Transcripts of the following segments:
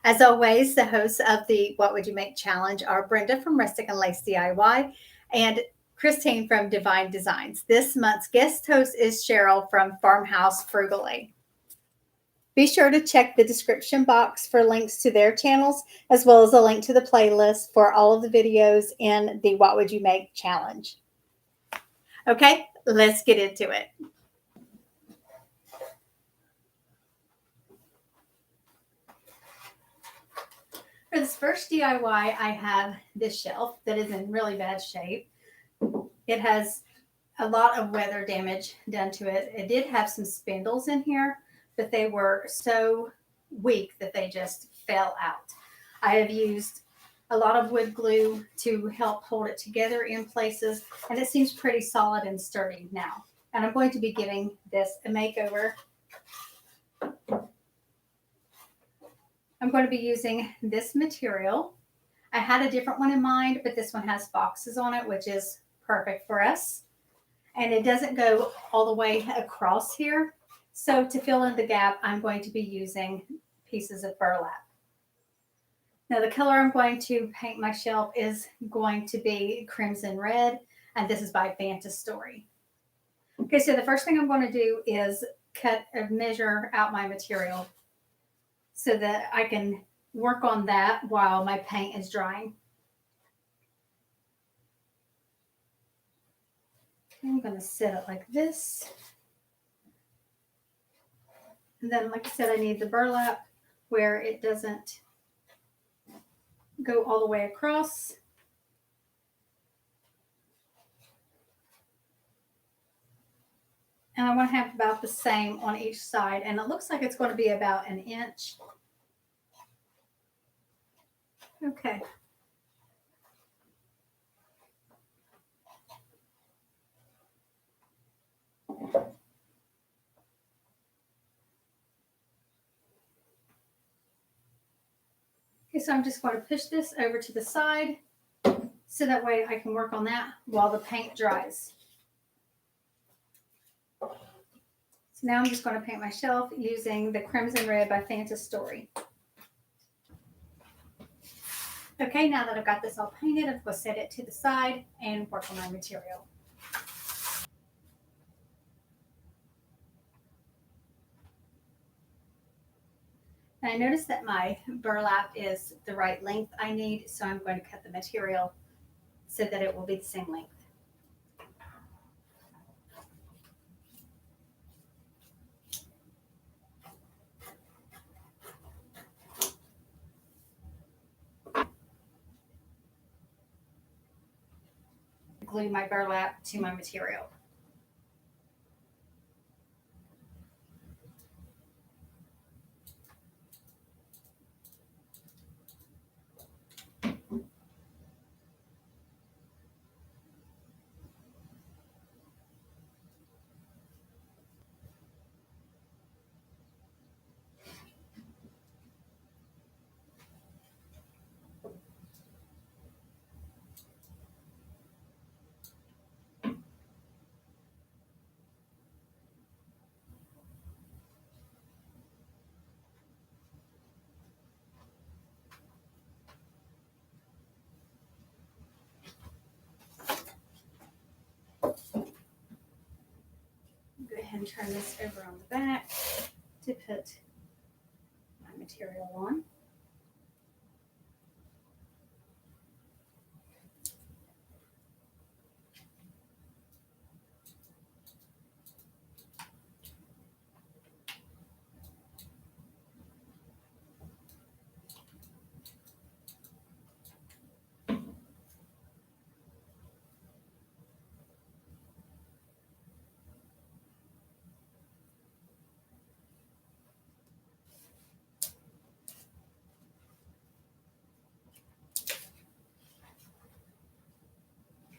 As always, the hosts of the What Would You Make Challenge are Brenda from Rustic and Lace DIY and Christine from DeVyne DeZynz. This month's guest host is Cheryl from Farmhouse Frugally. Be sure to check the description box for links to their channels, as well as a link to the playlist for all of the videos in the What Would You Make Challenge. Okay, let's get into it. For this first DIY, I have this shelf that is in really bad shape. It has a lot of weather damage done to it. It did have some spindles in here, but they were so weak that they just fell out. I have used a lot of wood glue to help hold it together in places, and it seems pretty solid and sturdy now. And I'm going to be giving this a makeover. I'm going to be using this material. I had a different one in mind, but this one has boxes on it, which is perfect for us. And it doesn't go all the way across here. So to fill in the gap, I'm going to be using pieces of burlap. Now the color I'm going to paint my shelf is going to be crimson red, and this is by Fanta Story. Okay, so the first thing I'm going to do is measure out my material so that I can work on that while my paint is drying. I'm going to set it like this. And then, like I said, I need the burlap where it doesn't go all the way across. And I want to have about the same on each side. And it looks like it's going to be about an inch. Okay. Okay, so I'm just going to push this over to the side so that way I can work on that while the paint dries. So now I'm just going to paint my shelf using the Crimson Red by Fanta Story. Okay, now that I've got this all painted, I'm going to set it to the side and work on my material. And I noticed that my burlap is the right length I need, so I'm going to cut the material so that it will be the same length. Glue my burlap to my material. Go ahead and turn this over on the back to put my material on.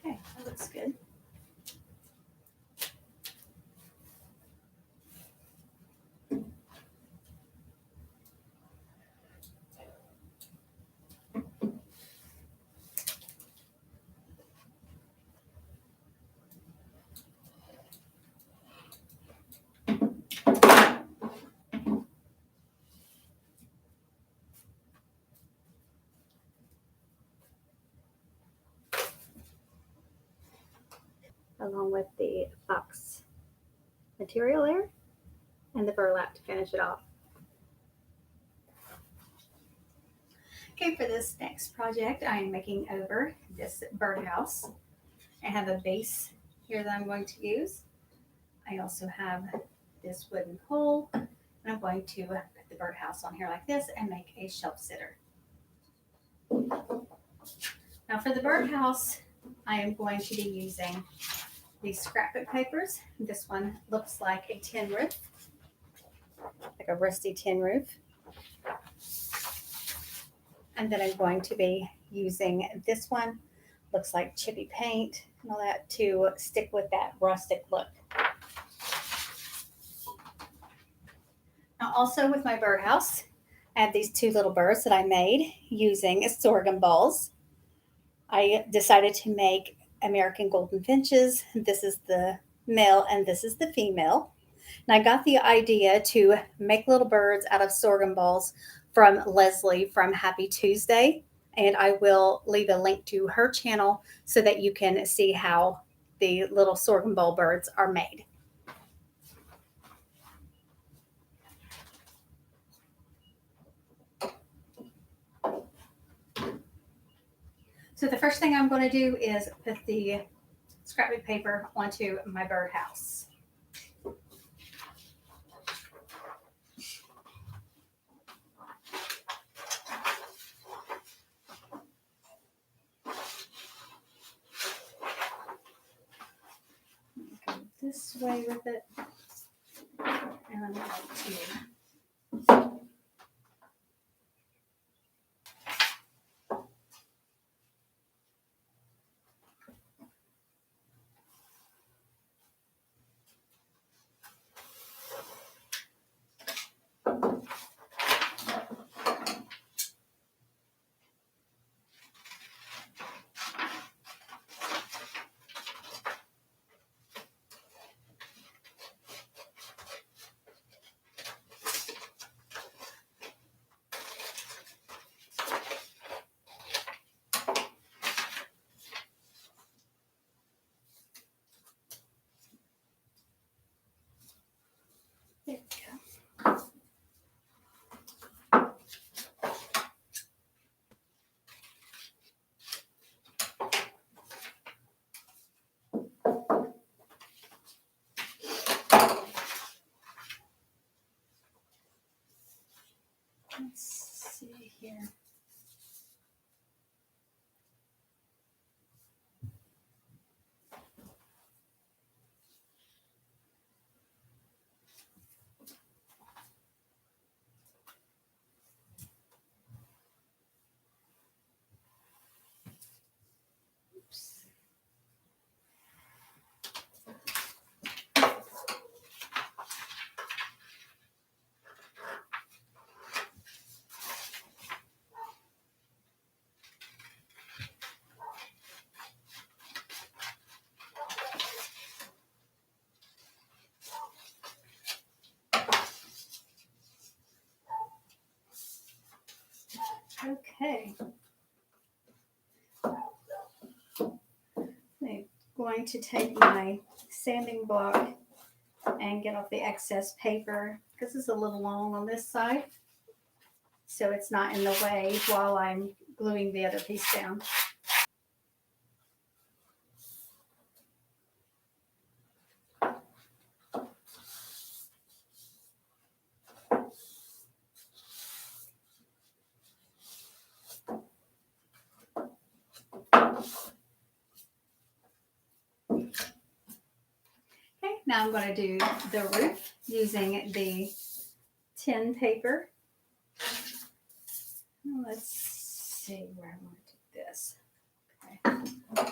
Okay, that looks good. along with the box material there and the burlap to finish it off. Okay, for this next project, I am making over this birdhouse. I have a base here that I'm going to use. I also have this wooden pole, and I'm going to put the birdhouse on here like this and make a shelf sitter. Now for the birdhouse, I am going to be using these scrapbook papers. This one looks like a tin roof, like a rusty tin roof. And then I'm going to be using this one, looks like chippy paint and all that, to stick with that rustic look. Now also with my birdhouse, I have these two little birds that I made using sorghum balls. I decided to make American golden finches. This is the male and this is the female. And I got the idea to make little birds out of sorghum balls from Leslie from Happy Tuesday. And I will leave a link to her channel so that you can see how the little sorghum ball birds are made. So the first thing I'm going to do is put the scrapbook paper onto my birdhouse. Go this way with it, and I'm going to there we go. Let's see here. Oops. Okay. I'm going to take my sanding block and get off the excess paper because it's a little long on this side, so it's not in the way while I'm gluing the other piece down. Okay, now I'm going to do the roof using the tin paper. Let's see where I want to do this. Okay.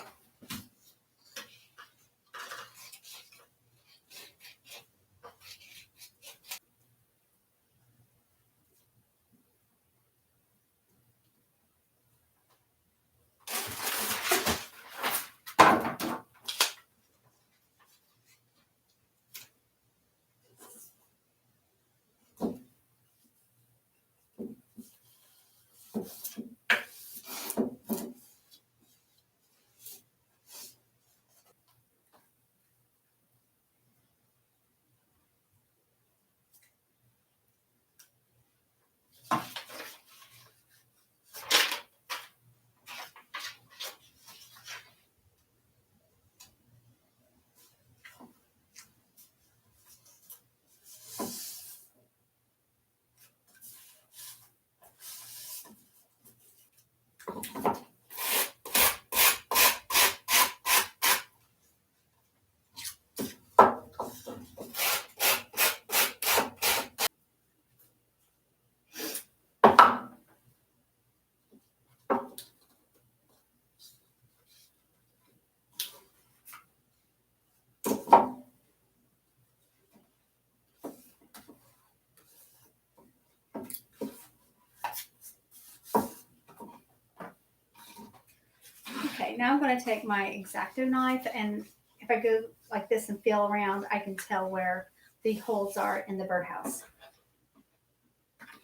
Okay, now I'm going to take my X-Acto knife, and if I go like this and feel around, I can tell where the holes are in the birdhouse.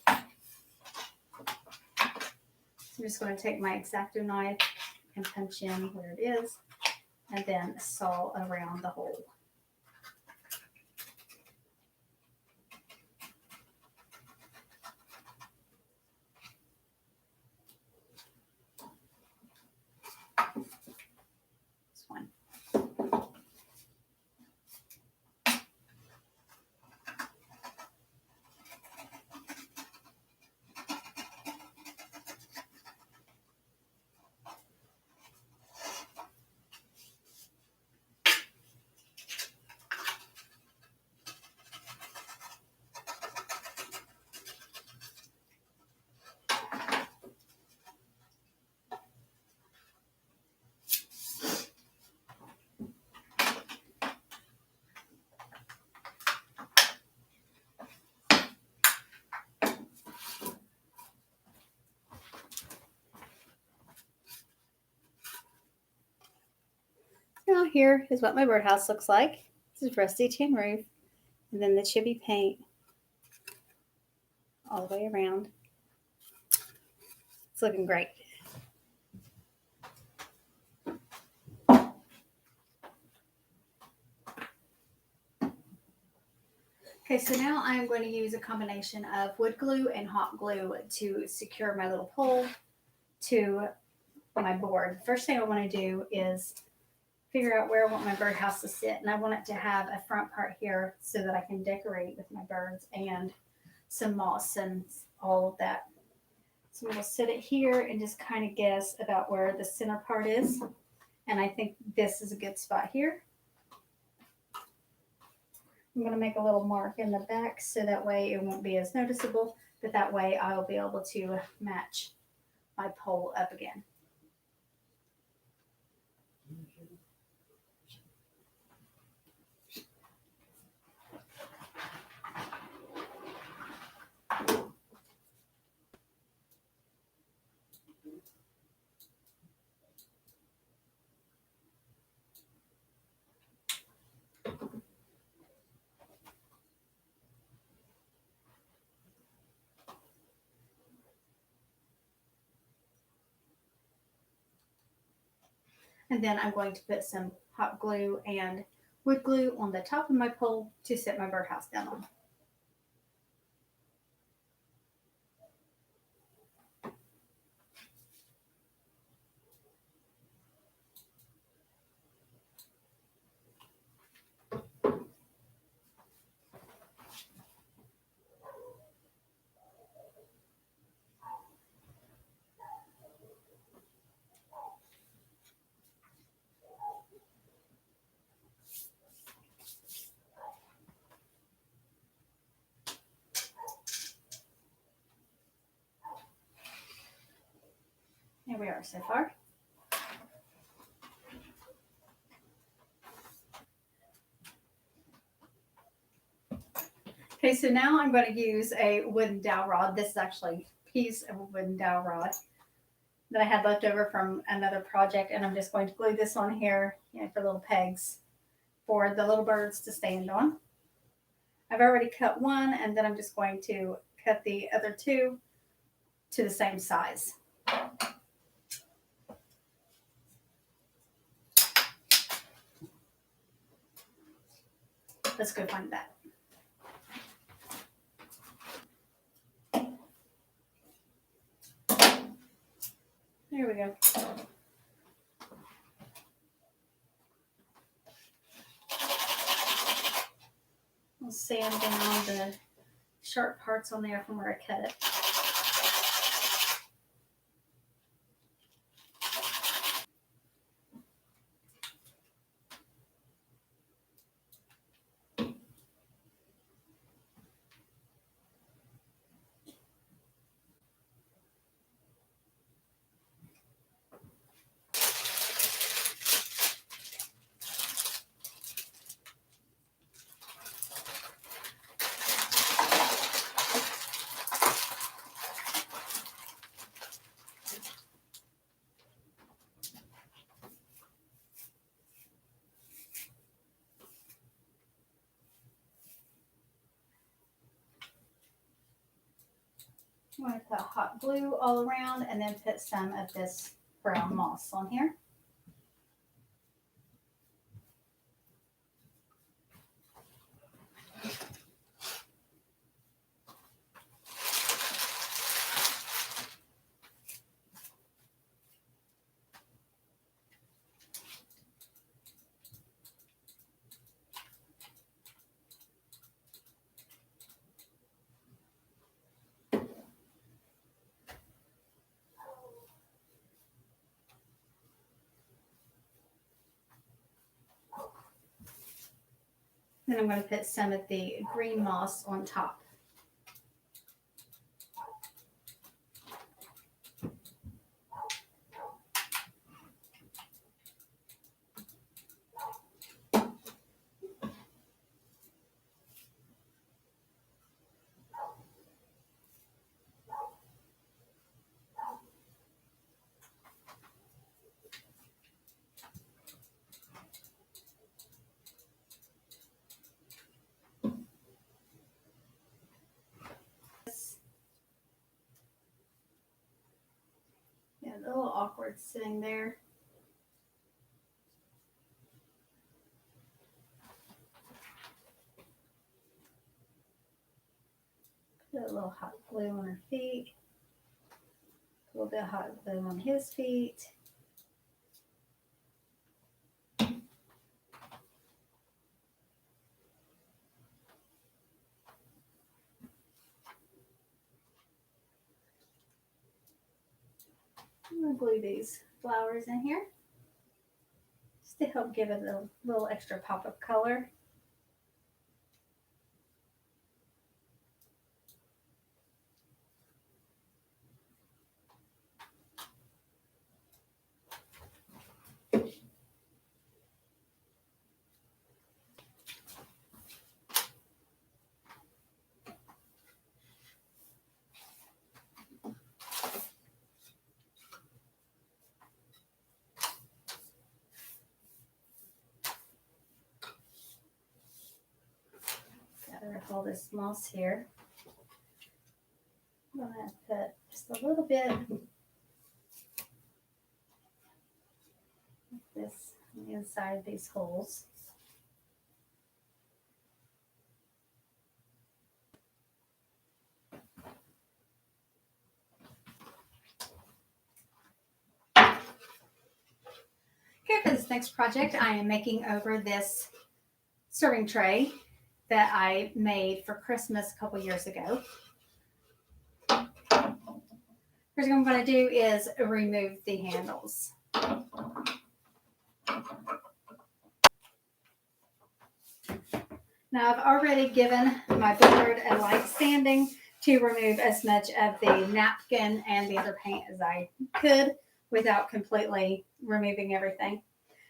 So I'm just going to take my X-Acto knife and punch in where it is, and then saw around the hole. This one. Now here is what my birdhouse looks like. This is rusty tin roof, and then the chibi paint all the way around. It's looking great. Okay, so now I'm going to use a combination of wood glue and hot glue to secure my little pole to my board. First thing I want to do is figure out where I want my birdhouse to sit, and I want it to have a front part here so that I can decorate with my birds and some moss and all of that. So I'm going to sit it here and just kind of guess about where the center part is, and I think this is a good spot here. I'm going to make a little mark in the back so that way it won't be as noticeable, but that way I'll be able to match my pole up again. And then I'm going to put some hot glue and wood glue on the top of my pole to set my birdhouse down on. Here we are so far. Okay, so now I'm going to use a wooden dowel rod. This is actually a piece of a wooden dowel rod that I had left over from another project, and I'm just going to glue this on here, for little pegs for the little birds to stand on. I've already cut one, and then I'm just going to cut the other two to the same size. Let's go find that. There we go. I'll sand down the sharp parts on there from where I cut it. I'm going to put hot glue all around and then put some of this brown moss on here. Then I'm going to put some of the green moss on top. Yeah, a little awkward sitting there. Put a little hot glue on her feet. A little bit of hot glue on his feet. I'm going to glue these flowers in here just to help give it a little extra pop of color. Gather all this moss here. I'm going to put just a little bit of this on the inside of these holes. Okay, for this next project, I am making over this serving tray that I made for Christmas a couple years ago. First thing I'm going to do is remove the handles. Now I've already given my board a light sanding to remove as much of the napkin and the other paint as I could without completely removing everything.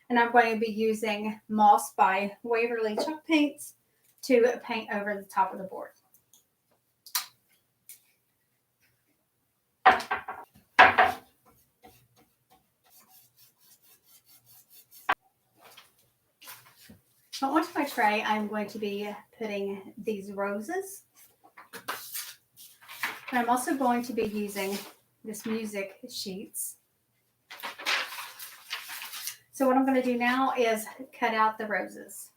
And I'm going to be using Moss by Waverly Chalk Paints to paint over the top of the board. So onto my tray, I'm going to be putting these roses. And I'm also going to be using this music sheets. So what I'm going to do now is cut out the roses.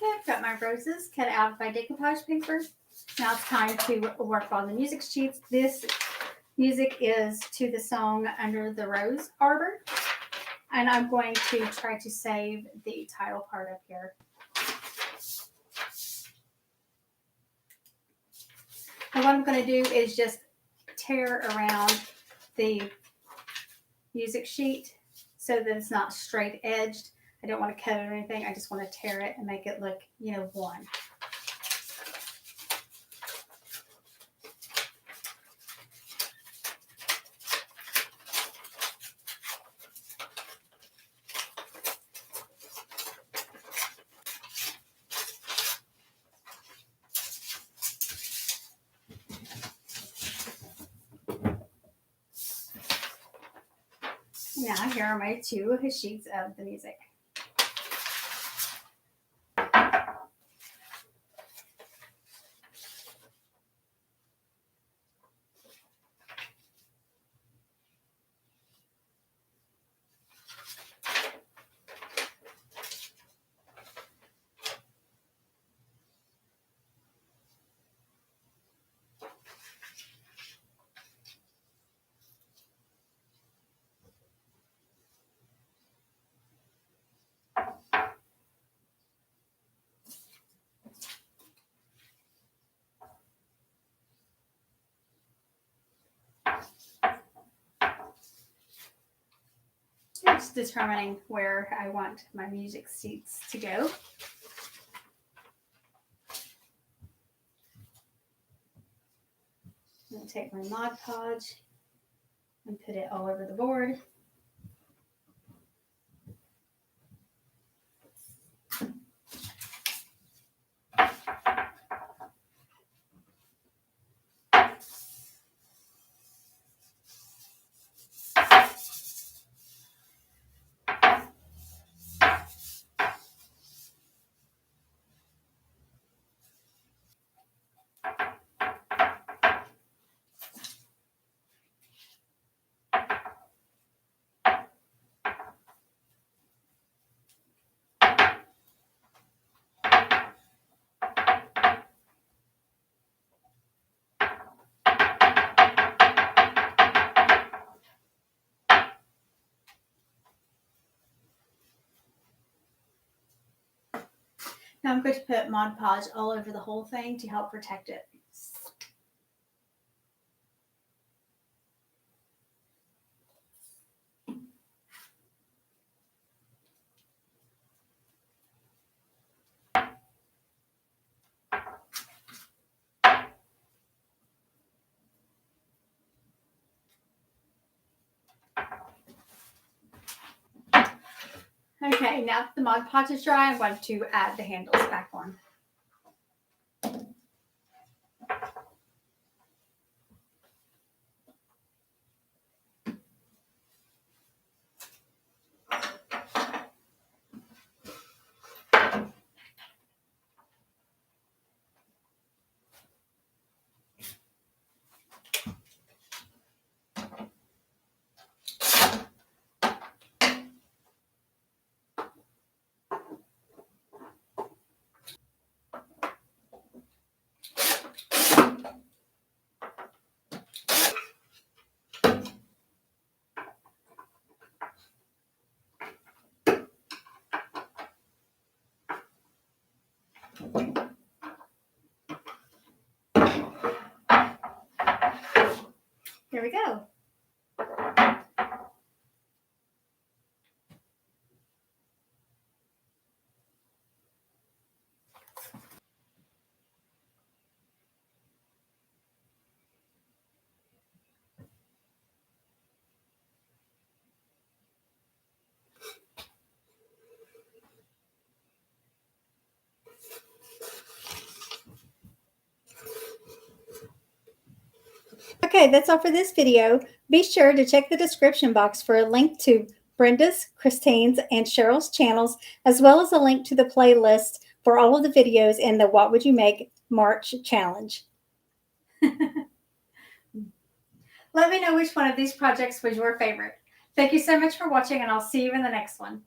Okay, I've got my roses cut out of my decoupage paper. Now it's time to work on the music sheets. This music is to the song Under the Rose Arbor. And I'm going to try to save the title part up here. And what I'm going to do is just tear around the music sheet so that it's not straight edged. I don't want to cut it or anything. I just want to tear it and make it look, one. Now here are my 2 sheets of the music. Just determining where I want my music seats to go. I'm going to take my Mod Podge and put it all over the board. Now I'm going to put Mod Podge all over the whole thing to help protect it. Okay, now that the Mod Podge is dry, I'm going to add the handles back on. Here we go. Okay, that's all for this video. Be sure to check the description box for a link to Brenda's, Christine's, and Cheryl's channels, as well as a link to the playlist for all of the videos in the What Would You Make March Challenge. Let me know which one of these projects was your favorite. Thank you so much for watching, and I'll see you in the next one.